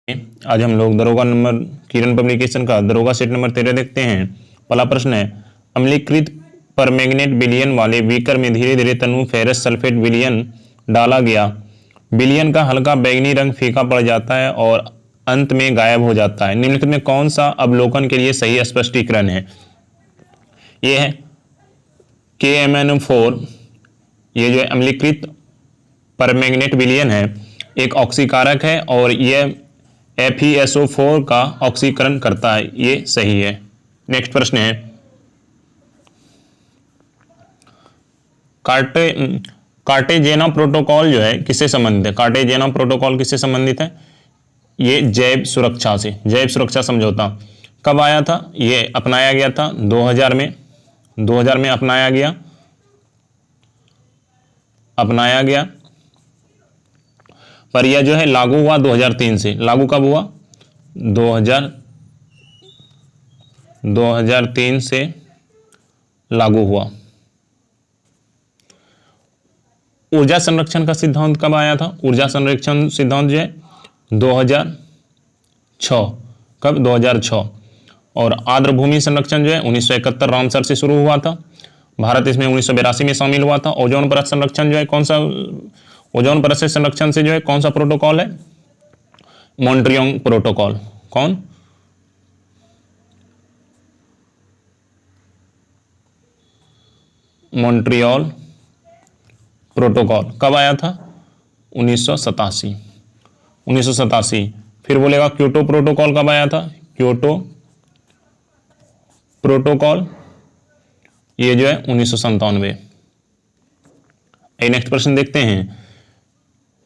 आज हम लोग दरोगा नंबर किरण पब्लिकेशन का दरोगा सेट नंबर 13 देखते हैं। पहला प्रश्न है, अम्लीकृत परमैंगनेट विलयन वाले बीकर में धीरे धीरे तनु फेरस सल्फेट विलयन डाला गया। विलयन का हल्का बैंगनी रंग फीका पड़ जाता है और अंत में गायब हो जाता है। निम्नलिखित में कौन सा अवलोकन के लिए सही स्पष्टीकरण है? यह है KMnO4। ये जो है अम्लीकृत परमैंगनेट विलयन है, एक ऑक्सीकारक है और यह FeSO4 का ऑक्सीकरण करता है। ये सही है। नेक्स्ट प्रश्न है, कार्टेजेना प्रोटोकॉल जो है किससे संबंधित है? कार्टेजेना प्रोटोकॉल किससे संबंधित है? ये जैव सुरक्षा से, जैव सुरक्षा समझौता कब आया था? ये अपनाया गया था 2000 में। 2000 में अपनाया गया पर यह जो है लागू हुआ 2003 से। लागू कब हुआ? 2003 से लागू हुआ। ऊर्जा संरक्षण का सिद्धांत कब आया था? ऊर्जा संरक्षण सिद्धांत जो है 2006। कब? 2006। और आर्द्र भूमि संरक्षण जो है 1971 रामसर से शुरू हुआ था। भारत इसमें 1982 में शामिल हुआ था। ओजोन परत संरक्षण जो है कौन सा, ओजोन परत से संरक्षण से जो है कौन सा प्रोटोकॉल है? Montreal protocol. कौन? मॉन्ट्रियल प्रोटोकॉल कब आया था? 1987। फिर बोलेगा क्योटो प्रोटोकॉल कब आया था? क्योटो प्रोटोकॉल ये जो है 1997। नेक्स्ट प्रश्न देखते हैं,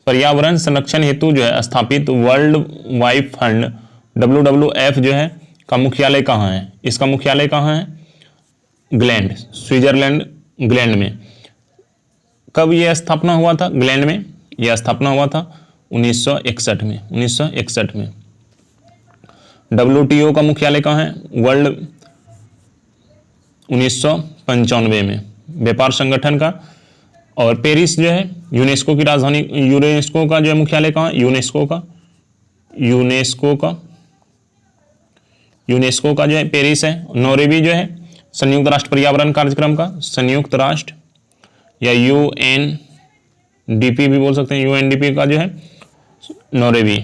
पर्यावरण संरक्षण हेतु जो है स्थापित वर्ल्ड वाइड फंड WWF जो है का मुख्यालय कहाँ है? इसका मुख्यालय कहाँ है? ग्लैंड, स्विट्जरलैंड, ग्लैंड में। कब यह स्थापना हुआ था? ग्लैंड में यह स्थापना हुआ था 1961 में। 1961 में। WTO का मुख्यालय कहाँ है? वर्ल्ड 1995 में, व्यापार संगठन का। और पेरिस जो है यूनेस्को की राजधानी, यूनेस्को का जो है मुख्यालय कहाँ? यूनेस्को का जो है पेरिस है। नॉर्वे जो है संयुक्त राष्ट्र पर्यावरण कार्यक्रम का, संयुक्त राष्ट्र या UNDP भी बोल सकते हैं, UNDP का जो है नॉर्वे।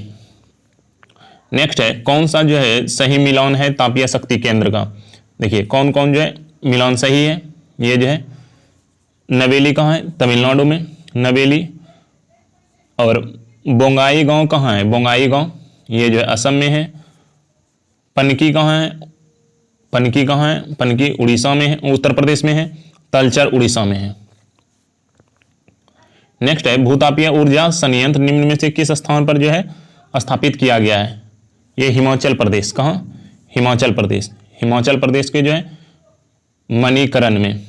नेक्स्ट है, कौन सा जो है सही मिलान है तापीय शक्ति केंद्र का? देखिए कौन कौन जो है मिलान सही है। ये जो है नवेली कहाँ है? तमिलनाडु में, नवेली। और बोंगाई गांव कहाँ है? बोंगाई गांव ये जो है असम में है। पनकी कहाँ है? पनकी कहाँ है? पनकी उड़ीसा में है, उत्तर प्रदेश में है। तलचर उड़ीसा में है। नेक्स्ट है, भूतापीय ऊर्जा संयंत्र निम्न में से किस स्थान पर जो है स्थापित किया गया है? ये हिमाचल प्रदेश। कहाँ? हिमाचल प्रदेश। हिमाचल प्रदेश के जो है मणिकरण में।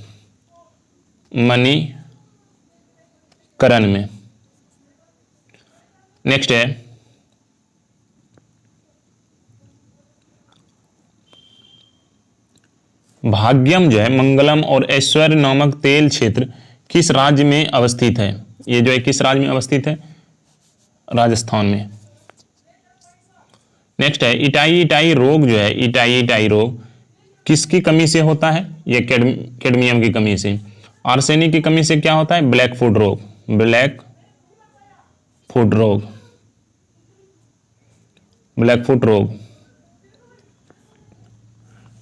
नेक्स्ट है, भाग्यम जो है मंगलम और ऐश्वर्य नामक तेल क्षेत्र किस राज्य में अवस्थित है? ये जो है किस राज्य में अवस्थित है? राजस्थान में। नेक्स्ट है, इटाई रोग जो है, इटाई रोग किसकी कमी से होता है? ये कैडमियम की कमी से। आर्सेनिक की कमी से क्या होता है? ब्लैक फुट रोग।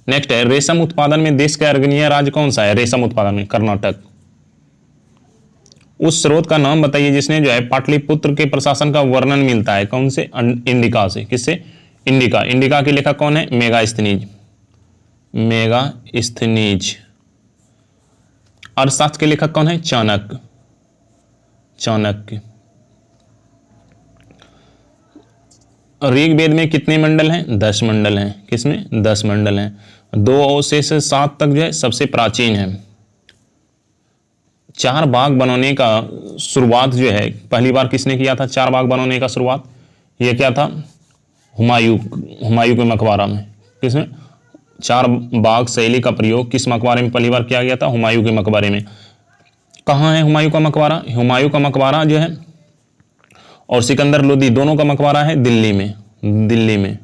नेक्स्ट है, रेशम उत्पादन में देश का अग्रणी राज्य कौन सा है? रेशम उत्पादन में कर्नाटक। उस स्रोत का नाम बताइए जिसने जो है पाटलिपुत्र के प्रशासन का वर्णन मिलता है। कौन से? इंडिका से। किससे? इंडिका। इंडिका के लेखक कौन है? मेगास्थनीज। अर्थशास्त्र के लेखक कौन है? चाणक्य। ऋग्वेद में कितने मंडल हैं? 10 मंडल हैं। किसमें? 10 मंडल हैं। 2 से 7 तक जो है सबसे प्राचीन है। 4 बाग बनाने का शुरुआत जो है पहली बार किसने किया था? 4 बाग बनाने का शुरुआत ये क्या था? हुमायूं के मकबरा में। किसमें? 4 बाग शैली का प्रयोग किस मकबरे में पहली बार किया गया था? हुमायूं के मकबरे में। कहाँ है हुमायूं का मकबरा? हुमायूं का मकबरा जो है और सिकंदर लोदी दोनों का मकबरा है दिल्ली में। दिल्ली में।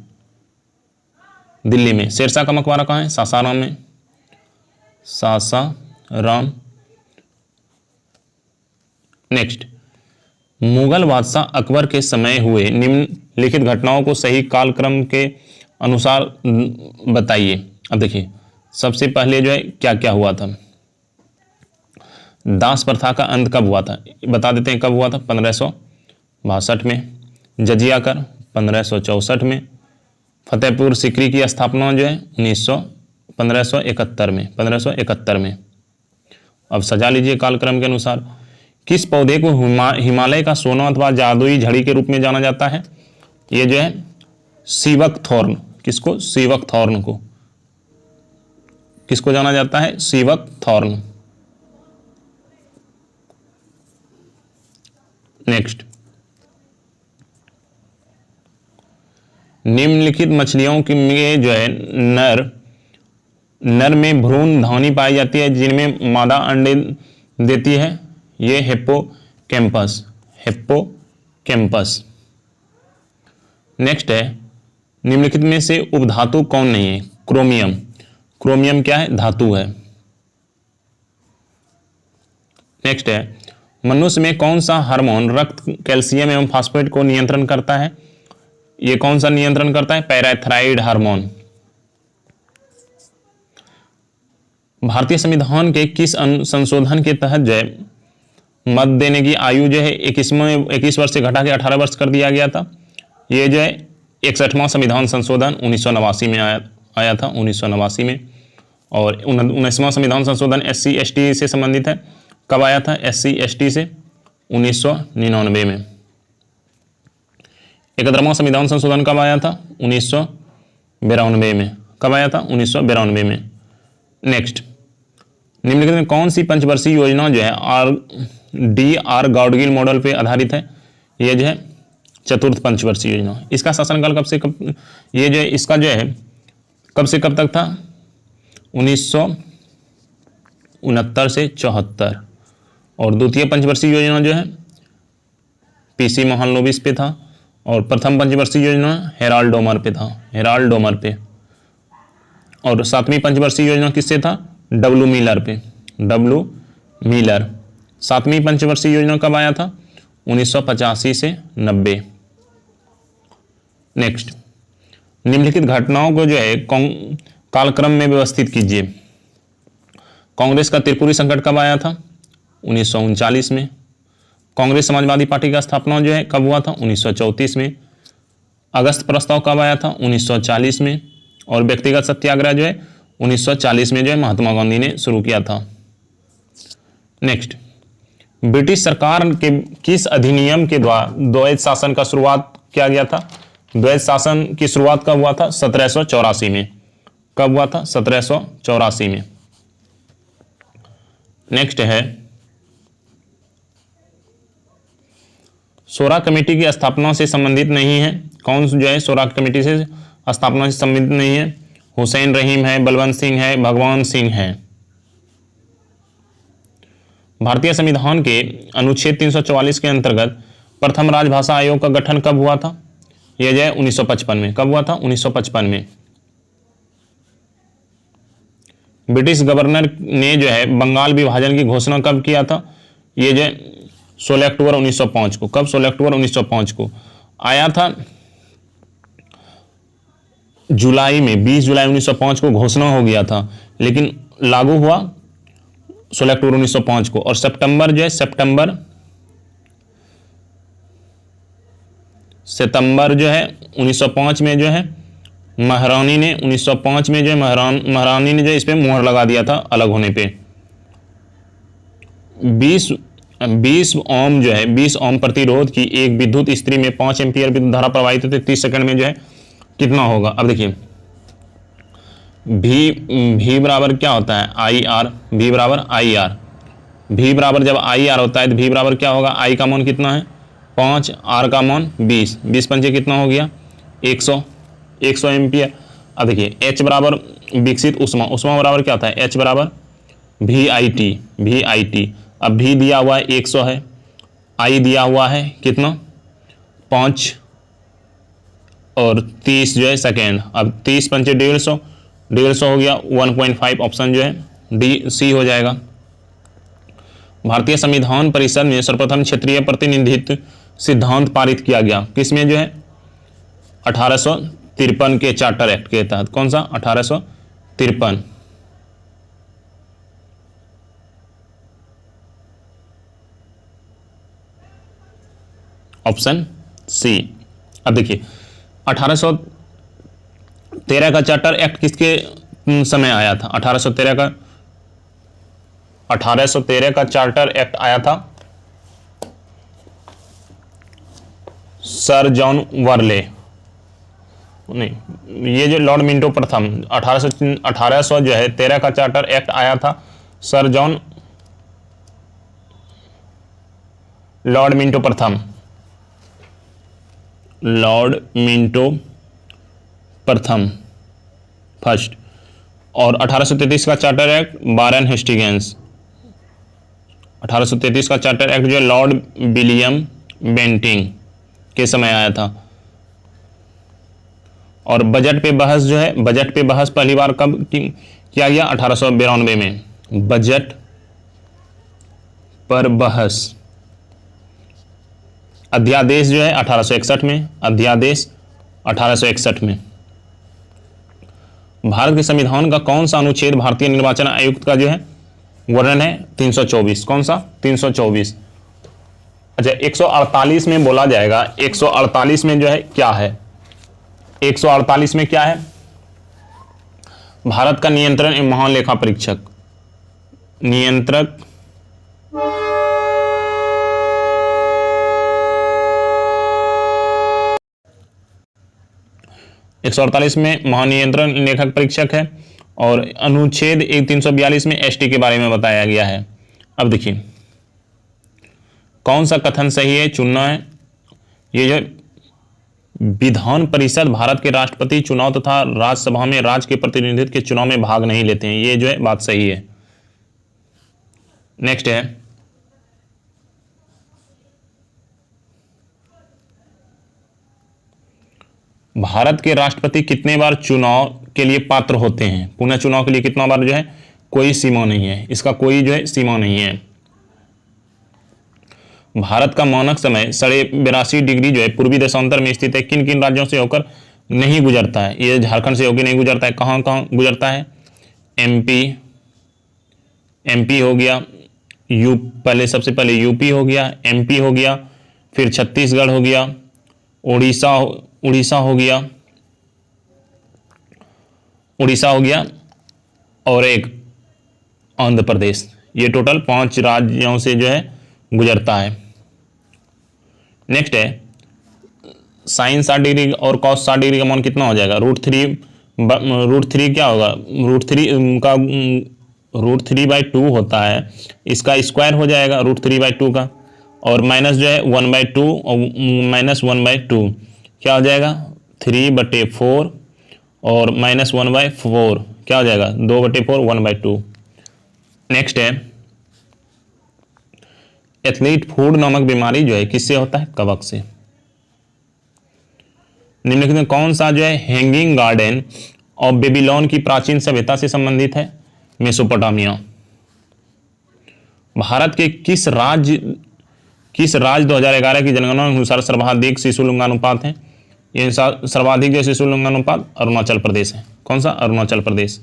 दिल्ली में। शेरशाह का मकबरा कहाँ है? सासाराम में। सासाराम। नेक्स्ट, मुगल बादशाह अकबर के समय हुए निम्नलिखित घटनाओं को सही कालक्रम के अनुसार बताइए। अब देखिए, सबसे पहले जो है क्या क्या हुआ था। दास प्रथा का अंत कब हुआ था? बता देते हैं कब हुआ था। 1562 में। जजिया कर 1564 में। फतेहपुर सीकरी की स्थापना जो है 1571 में। अब सजा लीजिए कालक्रम के अनुसार। किस पौधे को हिमालय का सोना अथवा जादुई झड़ी के रूप में जाना जाता है? ये जो है सीवक थॉर्न। किसको? सीवक थॉर्न को। किसको जाना जाता है? सीवक थॉर्न। नेक्स्ट, निम्नलिखित मछलियों की में जो है नर में भ्रूण धानी पाई जाती है जिनमें मादा अंडे देती है। ये हिप्पोकैम्पस। हिप्पोकैम्पस। नेक्स्ट है, निम्नलिखित में से उपधातु कौन नहीं है? क्रोमियम। क्रोमियम क्या है? धातु है। नेक्स्ट है, मनुष्य में कौन सा हार्मोन रक्त कैल्शियम एवं फास्फेट को नियंत्रण करता है? ये कौन सा नियंत्रण करता है? Parathyroid hormone. भारतीय संविधान के किस संशोधन के तहत जो है मत देने की आयु जो है 21 वर्ष से घटा के 18 वर्ष कर दिया गया था? ये जो है 61वां संविधान संशोधन 1989 में आया था, 1989 में। और 19वां संविधान संशोधन SC ST से संबंधित है। कब आया था SC ST से? 1999 में। 71वां संविधान संशोधन कब आया था? 1992 में। कब आया था? 1992 में। नेक्स्ट, निम्नलिखित में कौन सी पंचवर्षीय योजना जो है DR गाडगिल मॉडल पे आधारित है? ये जो है चतुर्थ पंचवर्षीय योजना। इसका शासनकाल कब से कब, ये जो है इसका जो है कब से कब तक था? 1969 से 74। और द्वितीय पंचवर्षीय योजना जो है PC महालनोबिस पे था। और प्रथम पंचवर्षीय योजना हेराल्ड डोमर पे था। हेराल्ड डोमर पे। और सातवीं पंचवर्षीय योजना किससे था? W मिलर पे। W Miller. सातवीं पंचवर्षीय योजना कब आया था? 1985 से 90। नेक्स्ट, निम्नलिखित घटनाओं को जो है कालक्रम में व्यवस्थित कीजिए। कांग्रेस का त्रिपुरी संकट कब आया था? 1939 में। कांग्रेस समाजवादी पार्टी का स्थापना जो है कब हुआ था? 1934 में। अगस्त प्रस्ताव कब आया था? 1940 में। और व्यक्तिगत सत्याग्रह जो है 1940 में जो है महात्मा गांधी ने शुरू किया था। नेक्स्ट, ब्रिटिश सरकार के किस अधिनियम के द्वारा द्वैध शासन का शुरुआत किया गया था? द्वैध शासन की शुरुआत कब हुआ था? 1784 में। कब हुआ था? 1784 में। नेक्स्ट है, शोरा कमेटी की स्थापना से संबंधित नहीं है। कौन जो है शोरा कमेटी से स्थापना से संबंधित नहीं है? हुसैन रहीम है, बलवंत सिंह है, भगवान सिंह है। भारतीय संविधान के अनुच्छेद 344 के अंतर्गत प्रथम राजभाषा आयोग का गठन कब हुआ था? यह जो है 1955 में। कब हुआ था? 1955 में। ब्रिटिश गवर्नर ने जो है बंगाल विभाजन की घोषणा कब किया था? ये जो 16 अक्टूबर 1905 को। कब? 16 अक्टूबर 1905 को आया था। जुलाई में 20 जुलाई 1905 को घोषणा हो गया था, लेकिन लागू हुआ 16 अक्टूबर 1905 को। और सितंबर जो है सितंबर जो है 1905 में जो है महारानी ने 1905 में जो है महारानी ने जो इस पे मुहर लगा दिया था अलग होने पे। 20 ओम जो है 20 ओम प्रतिरोध की एक विद्युत इस्त्री में 5 एम्पीयर विद्युत धारा प्रवाहित होती है 30 सेकंड में जो है कितना होगा? अब देखिए V बराबर क्या होता है? IR। V बराबर IR। V बराबर जब IR होता है तो V बराबर क्या होगा? I का मान कितना है? 5, R का मान 20। 20 पंचे कितना हो गया? 100 एम्पियर। अब देखिए H बराबर विकसित उष्मा। उष्मा बराबर क्या होता है? H बराबर VIT। अब V दिया हुआ है 100 है, I दिया हुआ है कितना? 5 और 30 जो है सेकेंड। अब 30 पंचे 150, 150 हो गया, 1.5 ऑप्शन जो है डी सी हो जाएगा। भारतीय संविधान परिषद में सर्वप्रथम क्षेत्रीय प्रतिनिधित्व सिद्धांत पारित किया गया किसमें जो है 1853 के चार्टर एक्ट के तहत। कौन सा 1853? Option C. अब देखिए 1813 का चार्टर एक्ट किसके समय आया था? 1813 का चार्टर एक्ट आया था सर जॉन वर्ले, नहीं, ये जो लॉर्ड मिंटो प्रथम 1800 जो है 13 का चार्टर एक्ट आया था सर जॉन लॉर्ड मिंटो प्रथम, लॉर्ड मिंटो प्रथम फर्स्ट। और 1833 का चार्टर एक्ट वारेन हेस्टिंग्स, 1833 का चार्टर एक्ट जो लॉर्ड विलियम बेंटिंग के समय आया था। और बजट पे बहस जो है, बजट पे बहस पहली बार कब किया गया? 1892 में। बजट पर बहस अध्यादेश जो है 1861 में, अध्यादेश 1861 में। भारत के संविधान का कौन सा अनुच्छेद भारतीय निर्वाचन आयुक्त का जो है वर्णन है? 324। कौन सा? 324। अच्छा, 148 में बोला जाएगा, 148 में जो है क्या है? 148 में क्या है? भारत का नियंत्रण एवं महालेखा परीक्षक, नियंत्रक 148 में महानियंत्रण लेखक परीक्षक है। और अनुच्छेद 342 में एसटी के बारे में बताया गया है। अब देखिए कौन सा कथन सही है, चुनना है। ये जो विधान परिषद भारत के राष्ट्रपति चुनाव तथा राज्यसभा में राज्य के प्रतिनिधित्व के चुनाव में भाग नहीं लेते हैं, ये जो है बात सही है। नेक्स्ट है भारत के राष्ट्रपति कितने बार चुनाव के लिए पात्र होते हैं? पुनः चुनाव के लिए कितना बार जो है कोई सीमा नहीं है, इसका कोई जो है सीमा नहीं है। भारत का मानक समय 82.5 डिग्री जो है पूर्वी देशांतर में स्थित है, किन किन राज्यों से होकर नहीं गुजरता है? ये झारखंड से होकर नहीं गुजरता है, कहाँ कहाँ गुजरता है? एमपी हो गया, पहले सबसे पहले यूपी हो गया, एमपी हो गया, फिर छत्तीसगढ़ हो गया, उड़ीसा हो गया और एक आंध्र प्रदेश। ये टोटल 5 राज्यों से जो है गुजरता है। नेक्स्ट है साइन 60 डिग्री और कॉस 60 डिग्री का मान कितना हो जाएगा? √3 क्या होगा? √3/2 होता है, इसका स्क्वायर हो जाएगा √3/2 का। और माइनस जो है 1/2 और -1/2 क्या हो जाएगा? 3/4 और -1/4 क्या हो जाएगा? 2/4 1/2। नेक्स्ट है एथलीट फूड नामक बीमारी जो है किससे होता है? कवक से। निम्नलिखित में कौन सा जो है हैंगिंग गार्डन और बेबीलोन की प्राचीन सभ्यता से संबंधित है? मेसोपोटामिया। भारत के किस राज्य 2011 की जनगणना अनुसार सर्वाधिक शिशु लिंगानुपात है? ये सर्वाधिक जो शिशु लिंगानुपात अरुणाचल प्रदेश है। कौन सा? अरुणाचल प्रदेश।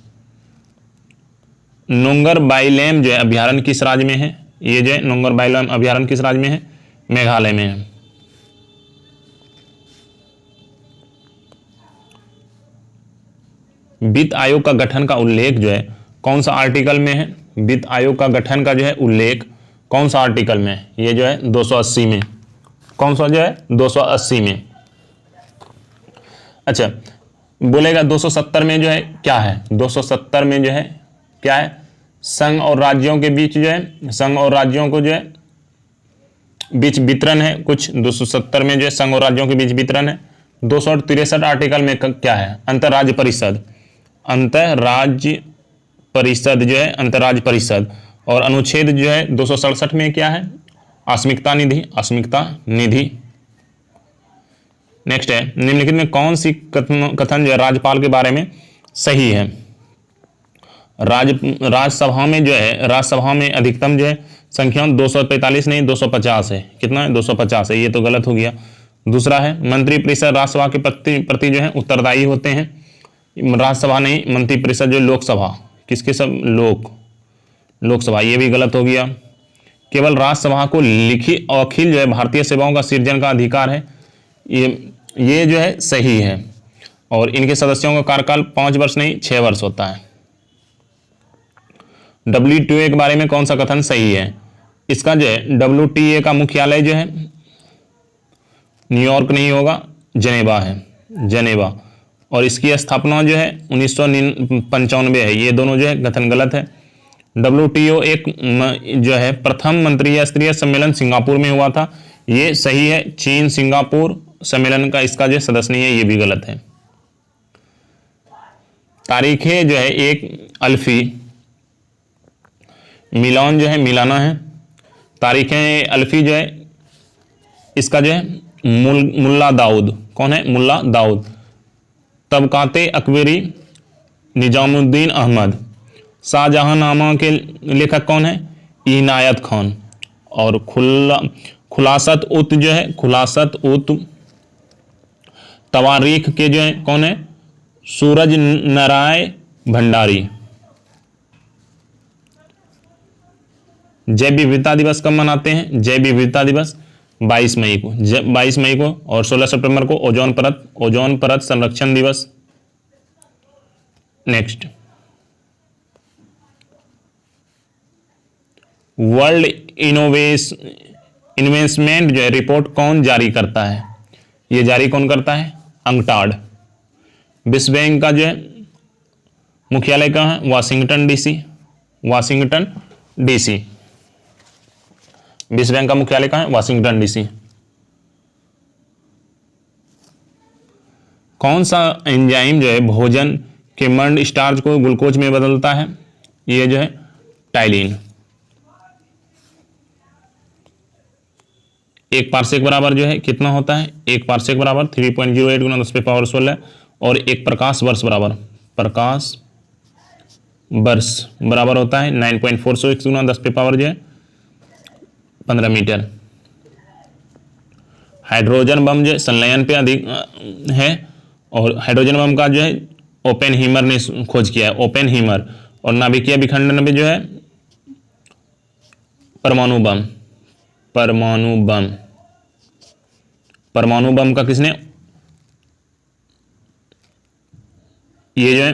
नोंगर बाइलैम जो है अभ्यारण्य किस राज्य में है? ये जो है नोंगर बाइलैम अभ्यारण्य किस राज्य में है? मेघालय में है। वित्त आयोग का गठन का उल्लेख जो है कौन सा आर्टिकल में है? वित्त आयोग का गठन का जो है उल्लेख कौन सा आर्टिकल में है? ये जो है 280 में। कौन सा जो है? 280 में। अच्छा, बोलेगा 270 में जो है क्या है? 270 में जो है क्या है? संघ और राज्यों के बीच जो है, संघ और राज्यों को जो है बीच वितरण है कुछ। 270 में जो है संघ और राज्यों के बीच वितरण है। 263 आर्टिकल में क्या है? अंतर्राज्य परिषद। अंतर्राज्य परिषद जो है अंतर्राज्य परिषद। और अनुच्छेद जो है 267 में क्या है? आस्मिकता निधि, आस्मिकता निधि। नेक्स्ट है, निम्नलिखित में कौन सी कथन जो है राज्यपाल के बारे में सही है? राज्यसभा में जो है, राज्यसभा में अधिकतम जो है संख्या 245 नहीं 250 है। कितना है? 250 है। ये तो गलत हो गया। दूसरा है, मंत्रिपरिषद राज्यसभा के प्रति जो है उत्तरदायी होते हैं। राज्यसभा नहीं, मंत्रिपरिषद जो लोकसभा, किसके सब? लोकसभा। ये भी गलत हो गया। केवल राज्यसभा को लिखित अखिल जो है भारतीय सेवाओं का सृजन का अधिकार है। ये जो है सही है। और इनके सदस्यों का कार्यकाल 5 वर्ष नहीं 6 वर्ष होता है। WTA के बारे में कौन सा कथन सही है? इसका जो है WTA का मुख्यालय जो है न्यूयॉर्क नहीं होगा, जनेवा है, जनेवा। और इसकी स्थापना जो है 1995 है। ये दोनों जो है कथन गलत है। WTO एक जो है प्रथम मंत्रिय स्तरीय सम्मेलन सिंगापुर में हुआ था। ये सही है। चीन सिंगापुर सम्मेलन का इसका जो सदस्य नहीं है, ये भी गलत है। तारीखें जो है एक अल्फी मिलान जो है मिलाना है। तारीखें अल्फी जो है इसका जो है मुल्ला दाऊद। कौन है? मुल्ला दाऊद। तबकाते अकबरी निजामुद्दीन अहमद। शाहजहांनामा के लेखक कौन है? इनायत खान। और खुलासत उत जो है, खुलासत उत तवारीख के जो है कौन है? सूरज नारायण भंडारी। जैव विविधता दिवस कब मनाते हैं? जैव विविधता दिवस 22 मई को, 22 मई को। और 16 सितंबर को ओजोन परत संरक्षण दिवस। नेक्स्ट, वर्ल्ड इन्वेस्टमेंट जो है रिपोर्ट कौन जारी करता है? ये जारी कौन करता है? अंकटाड। विश्व बैंक का जो है मुख्यालय कहाँ है? Washington DC. Washington DC. विश्व बैंक का मुख्यालय कहाँ है? Washington DC. कौन सा एंजाइम जो है भोजन के मंड स्टार्च को ग्लूकोज में बदलता है? ये जो है टाइलिन। एक पारसेक बराबर जो है कितना होता है? एक पारसेक बराबर 3.08 गुना 10 पे पावर 16। और एक प्रकाश वर्ष बराबर, प्रकाश वर्ष बराबर होता है 9.46 गुना 10 पे पावर जो है 15 मीटर। हाइड्रोजन बम जो है संलयन पे अधिक है। और हाइड्रोजन बम का जो है ओपेनहीमर ने खोज किया है, ओपेनहीमर। और नाभिकीय विखंडन में जो है परमाणु बम, परमाणु बम। परमाणु बम का किसने? ये जो है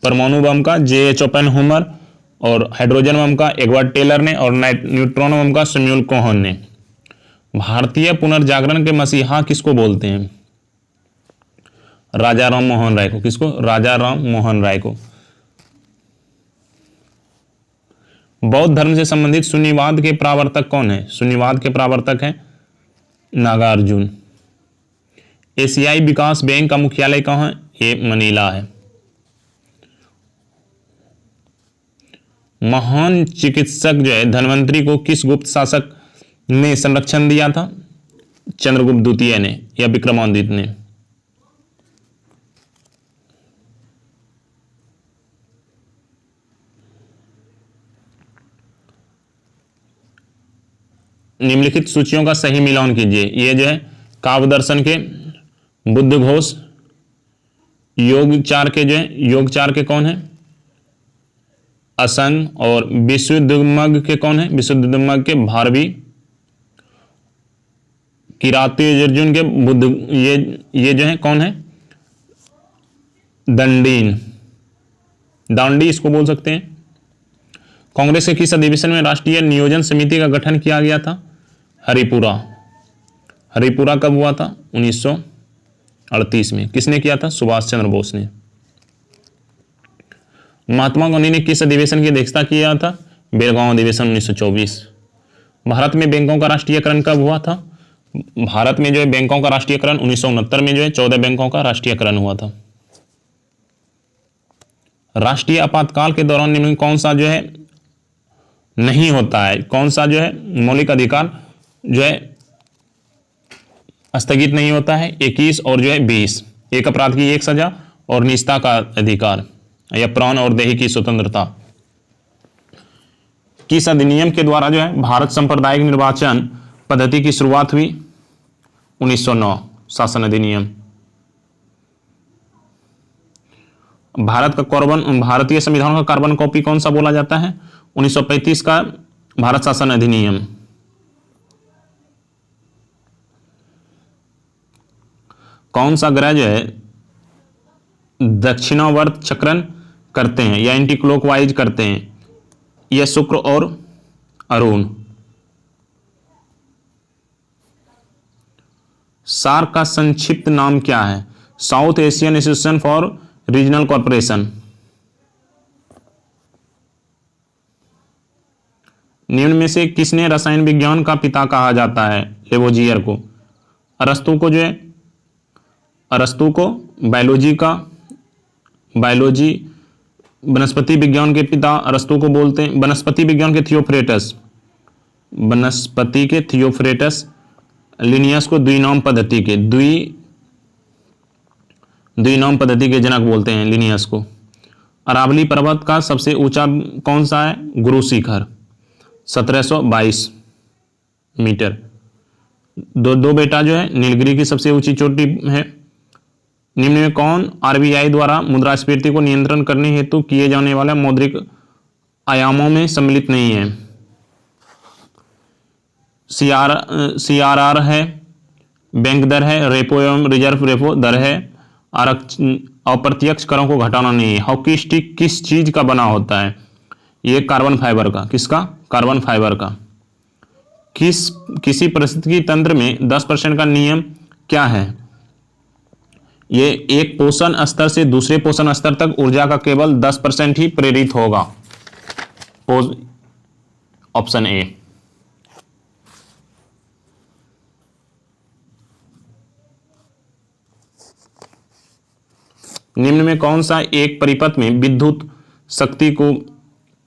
परमाणु बम का J.H. ओपेनहीमर। और हाइड्रोजन बम का एडवर्ड टेलर ने। और न्यूट्रॉन बम का सैमुअल कोहन ने। भारतीय पुनर्जागरण के मसीहा किसको बोलते हैं? राजा राम मोहन राय को। किसको? राजा राम मोहन राय को। बौद्ध धर्म से संबंधित शून्यवाद के प्रवर्तक कौन है? शून्यवाद के प्रवर्तक हैं नागार्जुन। एशियाई विकास बैंक का मुख्यालय कहाँ है? ये मनीला है। महान चिकित्सक जो है धन्वंतरी को किस गुप्त शासक ने संरक्षण दिया था? चंद्रगुप्त द्वितीय ने या विक्रमादित्य ने? निम्नलिखित सूचियों का सही मिलान कीजिए। ये जो है काव्य दर्शन के बुद्ध घोष। योग चार के जो है, योग चार के कौन है? असंग। और विशुद्धमग के कौन है? विशुद्धमग के भारवी। किराती अर्जुन के बुद्ध। ये जो है कौन है? दंडीन, दांडी इसको बोल सकते हैं। कांग्रेस के किस अधिवेशन में राष्ट्रीय नियोजन समिति का गठन किया गया था? हरिपुरा। हरिपुरा कब हुआ था? 1938 में। किसने किया था? सुभाष चंद्र बोस ने। महात्मा गांधी ने किस अधिवेशन की अध्यक्षता किया था? बेलगांव अधिवेशन 1924। भारत में बैंकों का राष्ट्रीयकरण कब हुआ था? भारत में जो है बैंकों का राष्ट्रीयकरण 1969 में जो है 14 बैंकों का राष्ट्रीयकरण हुआ था। राष्ट्रीय आपातकाल के दौरान निम्न कौन सा जो है नहीं होता है? कौन सा जो है मौलिक अधिकार जो है स्थगित नहीं होता है। 21 और जो है 20, एक अपराध की एक सजा और निजता का अधिकार या प्राण और देह की स्वतंत्रता। किस अधिनियम के द्वारा जो है भारत सांप्रदायिक निर्वाचन पद्धति की शुरुआत हुई? 1909 शासन अधिनियम। भारतीय संविधान का कार्बन कॉपी कौन सा बोला जाता है? 1935 का भारत शासन अधिनियम। कौन सा ग्रह जो है दक्षिणावर्त चक्रण करते हैं या एंटी क्लॉकवाइज करते हैं? यह शुक्र और अरुण। सार्क का संक्षिप्त नाम क्या है? South Asian association for regional corporation. निम्न में से किसने रसायन विज्ञान का पिता कहा जाता है? लेवोजियर को। अरस्तु को बायोलॉजी वनस्पति विज्ञान के पिता अरस्तु को बोलते हैं। वनस्पति विज्ञान के थियोफ्रेटस। लिनियस को द्विनाम पद्धति के जनक बोलते हैं लिनियस को। अरावली पर्वत का सबसे ऊंचा कौन सा है? गुरु शिखर 1722 मीटर। दो बेटा जो है नीलगिरी की सबसे ऊंची चोटी है। निम्न में कौन आरबीआई द्वारा मुद्रास्फीति को नियंत्रण करने हेतु किए जाने वाले मौद्रिक आयामों में सम्मिलित नहीं है? सीआरआर है, बैंक दर है, रेपो एवं रिजर्व रेपो दर है, अप्रत्यक्ष करों को घटाना नहीं है। हॉकी स्टिक किस चीज का बना होता है? ये कार्बन फाइबर का। किसका? कार्बन फाइबर का। किसी पारिस्थितिकी तंत्र में 10% का नियम क्या है? ये एक पोषण स्तर से दूसरे पोषण स्तर तक ऊर्जा का केवल 10% ही प्रेरित होगा। Option A. निम्न में कौन सा एक परिपथ में विद्युत शक्ति को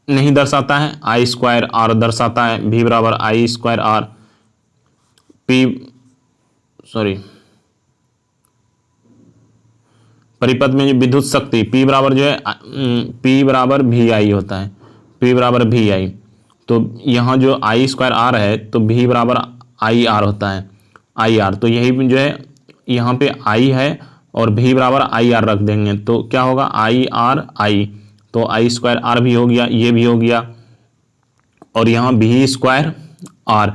नहीं दर्शाता है? I²R दर्शाता है। V बराबर I²R। परिपथ में जो विद्युत शक्ति P बराबर जो है P बराबर VI होता है। P बराबर VI। तो यहाँ जो I²R है तो V बराबर IR होता है। IR तो यही जो है यहाँ पे I है और V बराबर IR रख देंगे तो क्या होगा? IRI। तो I²R भी हो गया, ये भी हो गया और यहाँ V²R।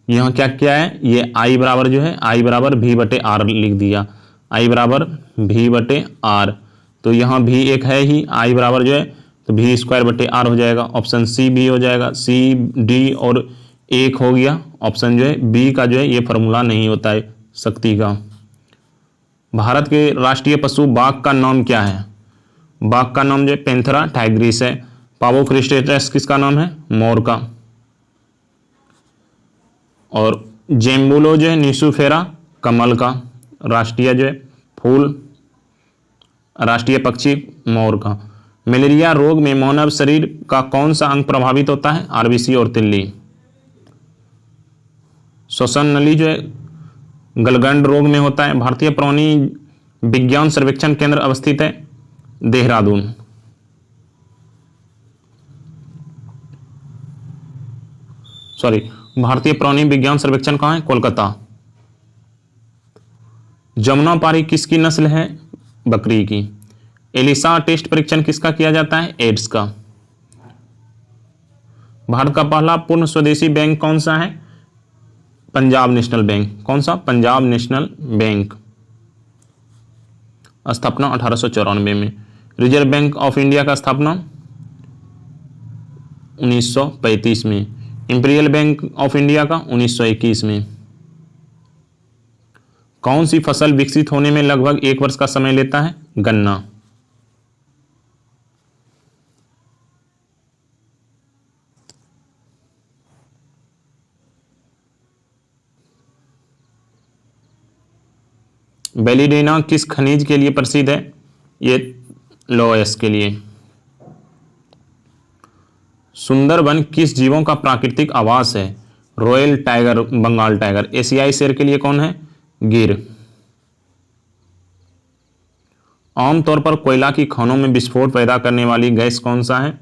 यहाँ क्या क्या है? ये I बराबर जो है I बराबर V/R लिख दिया। I बराबर V/R। तो यहाँ भी एक है ही I बराबर जो है तो V²/R हो जाएगा। ऑप्शन सी भी हो जाएगा। C D और एक हो गया। ऑप्शन जो है बी का जो है ये फॉर्मूला नहीं होता है शक्ति का। भारत के राष्ट्रीय पशु बाघ का नाम क्या है? बाघ का नाम जो है पैंथेरा टाइग्रिस है। पावो क्रिस्टेटस किसका नाम है? मोर का। और जेम्बुलो जो है निशुफेरा कमल का। राष्ट्रीय जो है फूल, राष्ट्रीय पक्षी मोर का। मलेरिया रोग में मानव शरीर का कौन सा अंग प्रभावित होता है? आरबीसी और तिल्ली। श्वसन नली जो है गलगंड रोग में होता है। भारतीय प्राणी विज्ञान सर्वेक्षण केंद्र अवस्थित है देहरादून। भारतीय प्राणी विज्ञान सर्वेक्षण कहाँ है? कोलकाता। जमुनापारी किसकी नस्ल है? बकरी की। एलिसा टेस्ट परीक्षण किसका किया जाता है? एड्स का। भारत का पहला पूर्ण स्वदेशी बैंक कौन सा है? Punjab national bank. कौन सा? Punjab national bank. स्थापना 1894 में। रिजर्व बैंक ऑफ इंडिया का स्थापना 1935 में। इंपीरियल बैंक ऑफ इंडिया का 1921 में। कौन सी फसल विकसित होने में लगभग 1 वर्ष का समय लेता है? गन्ना। बेलिडेना किस खनिज के लिए प्रसिद्ध है? ये लोएस के लिए। सुंदरबन किस जीवों का प्राकृतिक आवास है? Royal tiger, Bengal tiger. एशियाई शेर के लिए कौन है? गिर। आमतौर पर कोयला की खानों में विस्फोट पैदा करने वाली गैस कौन सा है?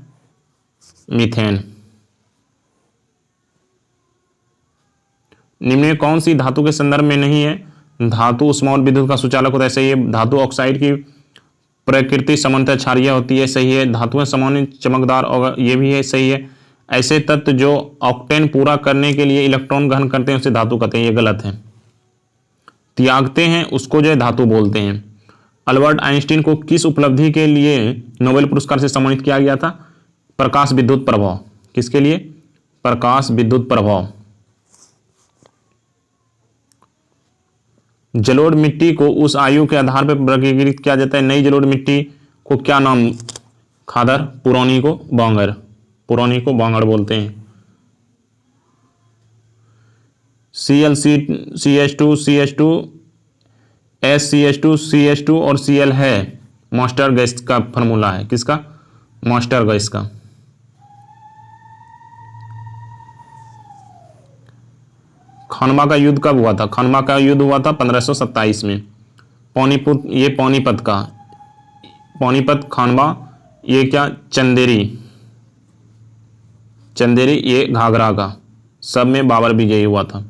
मीथेन। निम्न में कौन सी धातु के संदर्भ में नहीं है? धातु उष्मा और विद्युत का सुचालक होता है, सही है। धातु ऑक्साइड की प्रकृति सामान्यतः क्षारीय होती है, सही है। धातुएं सामान्य चमकदार और ये भी है, सही है। ऐसे तत्व जो ऑक्टेन पूरा करने के लिए इलेक्ट्रॉन ग्रहण करते हैं उसे धातु कहते हैं, ये गलत है। त्यागते हैं उसको जो है धातु बोलते हैं। अल्बर्ट आइंस्टीन को किस उपलब्धि के लिए नोबेल पुरस्कार से सम्मानित किया गया था? प्रकाश विद्युत प्रभाव। किसके लिए? प्रकाश विद्युत प्रभाव। जलोढ़ मिट्टी को उस आयु के आधार पर वर्गीकृत किया जाता है। नई जलोढ़ मिट्टी को क्या नाम? खादर। पुरानी को बांगर। पुरानी को बांगर बोलते हैं। Cl CH2 CH2 SCH2 CH2 और Cl है मास्टर गैस का फॉर्मूला है। किसका? मास्टर गैस का। खानवा का युद्ध कब हुआ था? खानवा का युद्ध हुआ था 1527 में। पानीपत, ये पानीपत का, पानीपत, खानवा, ये क्या? चंदेरी। चंदेरी ये घाघरा का। सब में बाबर विजयी हुआ था।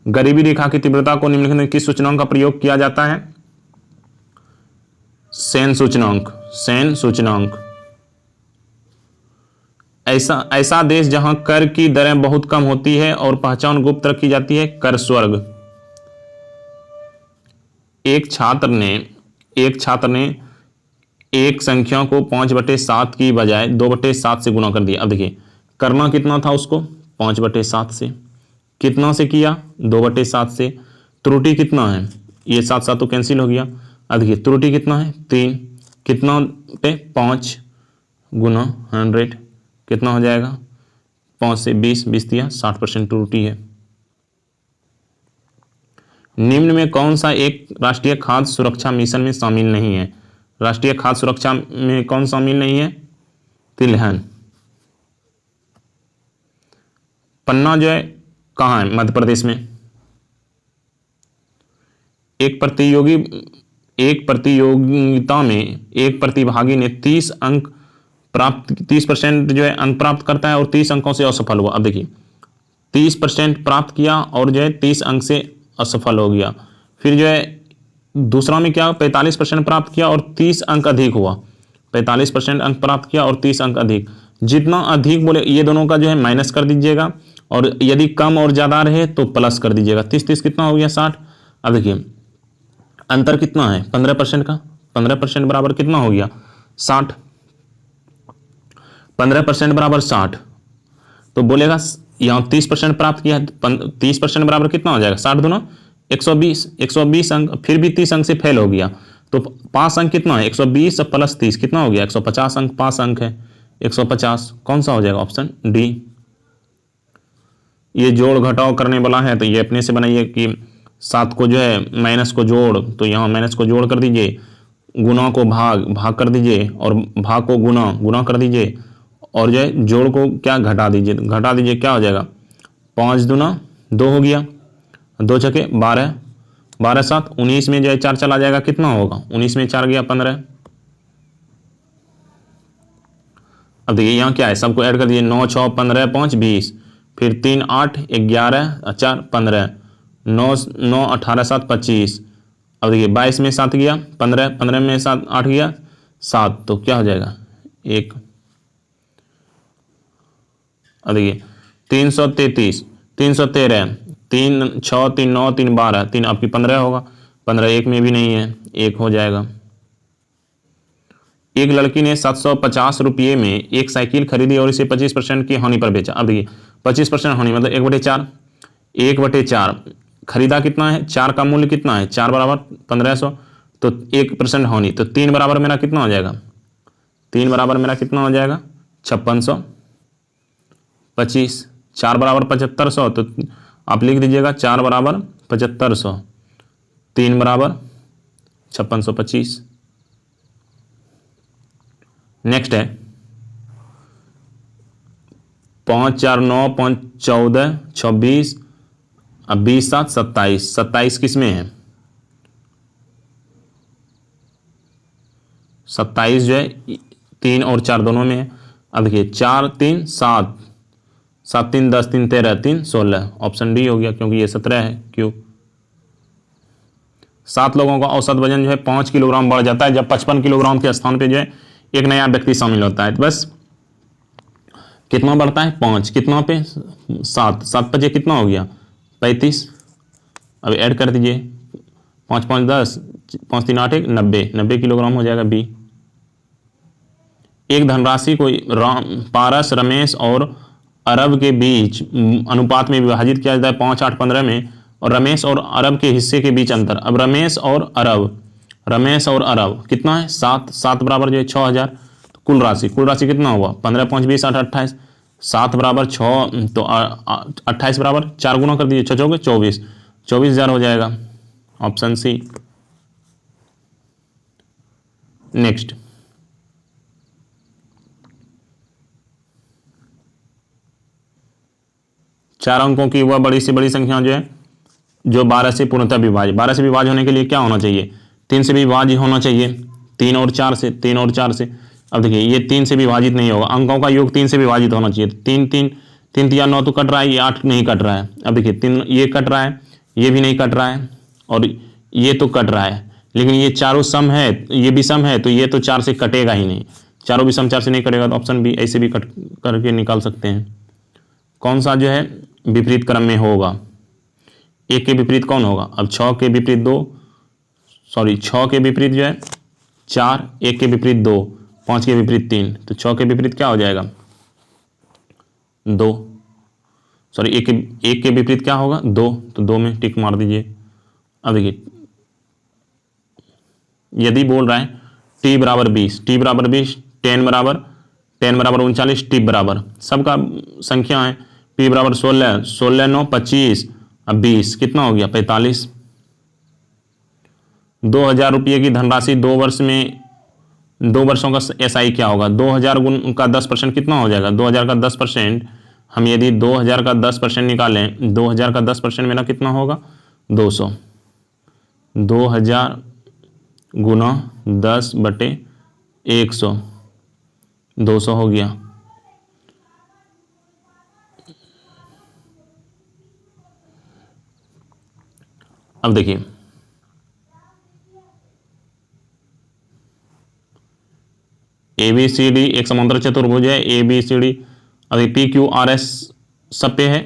गरीबी रेखा की तीव्रता को निम्नलिखित में किस सूचकांक का प्रयोग किया जाता है? सेन सूचकांक। सेन सूचकांक। ऐसा देश जहां कर की दरें बहुत कम होती है और पहचान गुप्त रखी जाती है, कर स्वर्ग। एक छात्र ने एक संख्या को 5/7 की बजाय 2/7 से गुणा कर दिया। अब देखिए करना कितना था उसको? 5/7 से। कितना से किया? 2/7 से। त्रुटि कितना है? ये 7 तो कैंसिल हो गया। अब देखिए त्रुटि कितना है? 3। कितना पे? 5 गुना 100 कितना हो जाएगा? 5 से 20 दिया, 60% त्रुटि है। निम्न में कौन सा एक राष्ट्रीय खाद्य सुरक्षा मिशन में शामिल नहीं है? राष्ट्रीय खाद्य सुरक्षा में कौन शामिल नहीं है? तिलहन। पन्ना जो है कहाँ है? मध्य प्रदेश में। एक प्रतियोगिता में एक प्रतिभागी ने 30% जो है अंक प्राप्त करता है और 30 अंकों से असफल हुआ। अब देखिए 30% प्राप्त किया और जो है 30 अंक से असफल हो गया। फिर जो है दूसरा में क्या? 45% प्राप्त किया और 30 अंक अधिक हुआ। 45% अंक प्राप्त किया और 30 अंक अधिक। जितना अधिक बोले ये दोनों का जो है माइनस कर दीजिएगा और यदि कम और ज़्यादा रहे तो प्लस कर दीजिएगा। 30 कितना हो गया? 60। अब देखिए अंतर कितना है? 15% का। 15% बराबर कितना हो गया? 60। 15% बराबर 60 तो बोलेगा यहाँ 30% प्राप्त किया है, 30% बराबर कितना हो जाएगा? 60 दूना 120 अंक। फिर भी 30 अंक से फेल हो गया तो 5 अंक कितना है? 120 प्लस 30 कितना हो गया? 150 अंक। 5 अंक है 150। कौन सा हो जाएगा? Option D. ये जोड़ घटाव करने वाला है तो ये अपने से बनाइए कि 7 को जो है माइनस को जोड़, तो यहाँ माइनस को जोड़ कर दीजिए, गुना को भाग कर दीजिए और भाग को गुना कर दीजिए और जो है जोड़ को क्या? घटा दीजिए। क्या हो जाएगा? 5 दूना 2 हो गया, 2 छके 12, 12 7 19 में जो है 4 चला जाएगा, कितना होगा? 19 में 4 गया 15। अब देखिए यहाँ क्या है? सबको ऐड कर दीजिए। 9 6 15 5 20, फिर 3 8 11 4 15, 9 9 18 7 25। अब देखिए 22 में 7 गया 15, 15 में 7 8 गया 7, तो क्या हो जाएगा? 1। अब देखिए 333 313, 3 6 3 9 3 12, 3 आपकी 15 होगा। 15 1 में भी नहीं है, 1 हो जाएगा। एक लड़की ने 750 रुपये में एक साइकिल खरीदी और इसे 25% की हानि पर बेचा। अब देखिए 25% हानि मतलब 1/4। 1/4 खरीदा कितना है? 4 का मूल्य कितना है? 4 बराबर 1500 तो 1% हानि, तो 3 बराबर मेरा कितना हो जाएगा? 3 बराबर मेरा कितना हो जाएगा? 5625। 4 बराबर 7500 तो आप लिख दीजिएगा 4 बराबर 7500, 3 बराबर 5625। नेक्स्ट है 5 4 9 5 14 26 अब 20 7 27, 27 किस में है? 27 जो है 3 और 4 दोनों में है। अब देखिए 4 3 7, 7 3 10, 3 13, 3 16, ऑप्शन डी हो गया क्योंकि ये 17 है। क्यों? 7 लोगों का औसत वजन जो है 5 किलोग्राम बढ़ जाता है जब 55 किलोग्राम के स्थान पे जो है एक नया व्यक्ति शामिल होता है। तो बस कितना बढ़ता है? 5, कितना पे? 7, 7 5 कितना हो गया? 35। अब ऐड कर दीजिए, 5 5 10, 5 3 8 1 90, 90 किलोग्राम हो जाएगा बी। एक धनराशि को पारस, रमेश और अरब के बीच अनुपात में विभाजित किया जाता है 5 8 15 में, और रमेश और अरब के हिस्से के बीच अंतर। अब रमेश और अरब कितना है? 7, 7 बराबर जो है 6000। तो कुल राशि कितना हुआ? 15 5 20 8 28, 7 बराबर 6, तो 28 बराबर 4 गुना कर दीजिए, 6 चौके 24, 24,000 हो जाएगा, ऑप्शन सी। नेक्स्ट, चार अंकों की वह बड़ी से बड़ी संख्या जो है जो 12 से पूर्णतः विभाज्य। 12 से विभाज्य होने के लिए क्या होना चाहिए? 3 से विभाज्य होना चाहिए, 3 और 4 से, 3 और 4 से। अब देखिए ये 3 से विभाजित नहीं होगा, अंकों का योग 3 से विभाजित होना चाहिए। 3 3 3 3 9 तो कट रहा है, ये 8 नहीं कट रहा है। अब देखिए 3 ये कट रहा है, ये भी नहीं कट रहा है, और ये तो कट रहा है, लेकिन ये चारों सम है, ये भी सम है, तो ये तो 4 से कटेगा ही नहीं, चारों भी सम 4 से नहीं कटेगा, तो ऑप्शन बी ऐसे भी कट करके निकाल सकते हैं। कौन सा जो है विपरीत क्रम में होगा? 1 के विपरीत कौन होगा? अब 6 के विपरीत 6 के विपरीत जो है 4, 1 के विपरीत 2, 5 के विपरीत 3, तो 6 के विपरीत क्या हो जाएगा? 2। 1 के विपरीत क्या होगा? 2, तो 2 में टिक मार दीजिए। अब देखिए यदि बोल रहा है टी बराबर 20, 10 बराबर 39, टी बराबर सबका संख्या है, पी बराबर 16, 16 9 25, अब 20 कितना हो गया? 45। 2000 रुपये की धनराशि 2 वर्षों का SI क्या होगा? 2000 गुण का 10% कितना हो जाएगा? 2000 का 10%, हम यदि 2000 का 10% निकालें, 2000 का 10% मेरा कितना होगा? 200। 2000 गुना 10/100, 200 हो गया। अब देखिए ABCD एक समांतर चतुर्भुज है, ABCD। अभी PQRS सब पे है।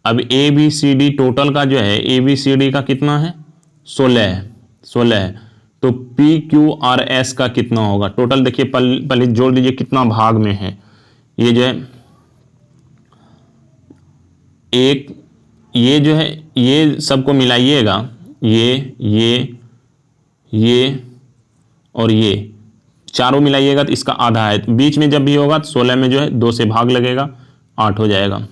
अब ABCD टोटल का जो है ABCD का कितना है? 16 है, 16 है, तो PQRS का कितना होगा? टोटल देखिए पहले जोड़ लीजिए कितना भाग में है। ये जो है एक, ये जो है ये सबको मिलाइएगा, ये और ये चारों मिलाइएगा तो इसका आधा है। बीच में जब भी होगा तो 16 में जो है 2 से भाग लगेगा, 8 हो जाएगा,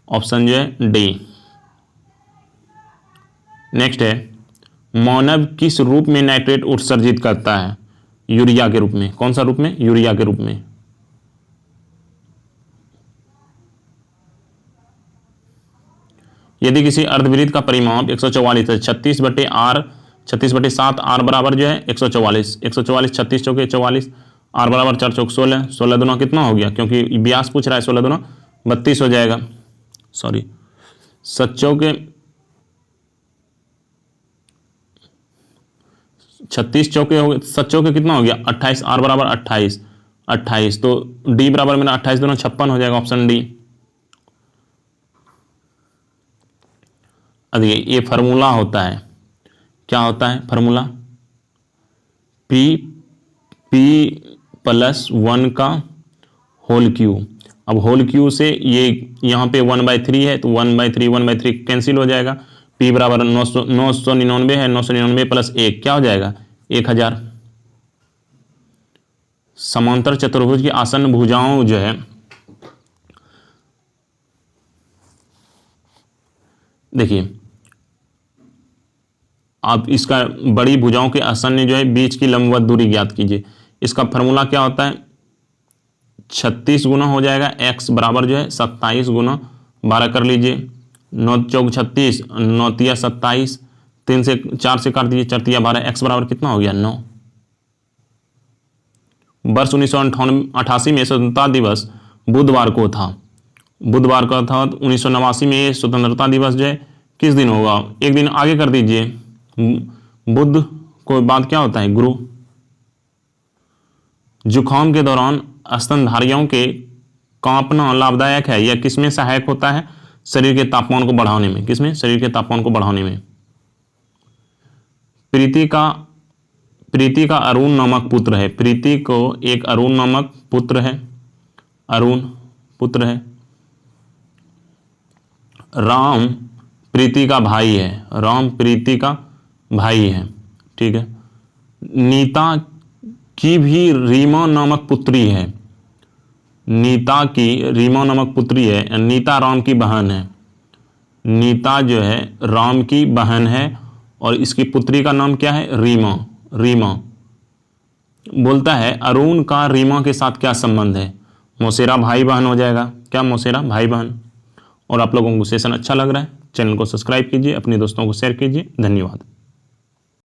ऑप्शन जो है डी। नेक्स्ट है मानव किस रूप में नाइट्रेट उत्सर्जित करता है? यूरिया के रूप में। कौन सा रूप में? यूरिया के रूप में। यदि किसी अर्धवृत्त का परिमाप 144 है, 36/7 आर बराबर जो है 144, 36 चौके 44, आर बराबर 4 चौक 16, 16 दूना कितना हो गया? क्योंकि व्यास पूछ रहा है, 16 दूना 32 हो जाएगा। सॉरी, 7 चौके 36 चौके हो गए, 7 चौके कितना हो गया? 28, आर बराबर 28, तो डी बराबर मेरा 28 दूना 56 हो जाएगा, ऑप्शन डी। अब ये फार्मूला होता है, क्या होता है फार्मूला? P+1 का होल क्यू। अब होल क्यू से ये यहाँ पे 1/3 है, तो 1/3 कैंसिल हो जाएगा। P बराबर 999 है, 999 + 1 क्या हो जाएगा? 1000। समांतर चतुर्भुज की आसन्न भुजाओं जो है, देखिए आप इसका बड़ी भुजाओं के आसन्न जो है बीच की लंबवत दूरी ज्ञात कीजिए। इसका फार्मूला क्या होता है? 36 गुना हो जाएगा x बराबर जो है 27 गुना 12 कर लीजिए, 9 चौक 36, 9 तिया 27, 3 से 4 से काट दीजिए, 4 तिया 12, x बराबर कितना हो गया 9। वर्ष 1988 में स्वतंत्रता दिवस बुधवार को था, बुधवार का था। 1989 में ये स्वतंत्रता दिवस जो है किस दिन होगा, एक दिन आगे कर दीजिए, बुध को बाद क्या होता है गुरु। जुखाम के दौरान स्तनधारियों के कांपना लाभदायक है, यह किसमें सहायक होता है, शरीर के तापमान को बढ़ाने में। किसमें, शरीर के तापमान को बढ़ाने में। प्रीति का अरुण नामक पुत्र है, प्रीति को एक अरुण नामक पुत्र है, अरुण पुत्र है। राम प्रीति का भाई है, राम प्रीति का भाई है, ठीक है। नीता की भी रीमा नामक पुत्री है, नीता की रीमा नामक पुत्री है, नीता राम की बहन है, नीता जो है राम की बहन है और इसकी पुत्री का नाम क्या है, रीमा। रीमा बोलता है अरुण का रीमा के साथ क्या संबंध है, मौसेरा भाई बहन हो जाएगा, क्या मौसेरा भाई बहन। और आप लोगों को सेशन अच्छा लग रहा है, चैनल को सब्सक्राइब कीजिए, अपने दोस्तों को शेयर कीजिए, धन्यवाद।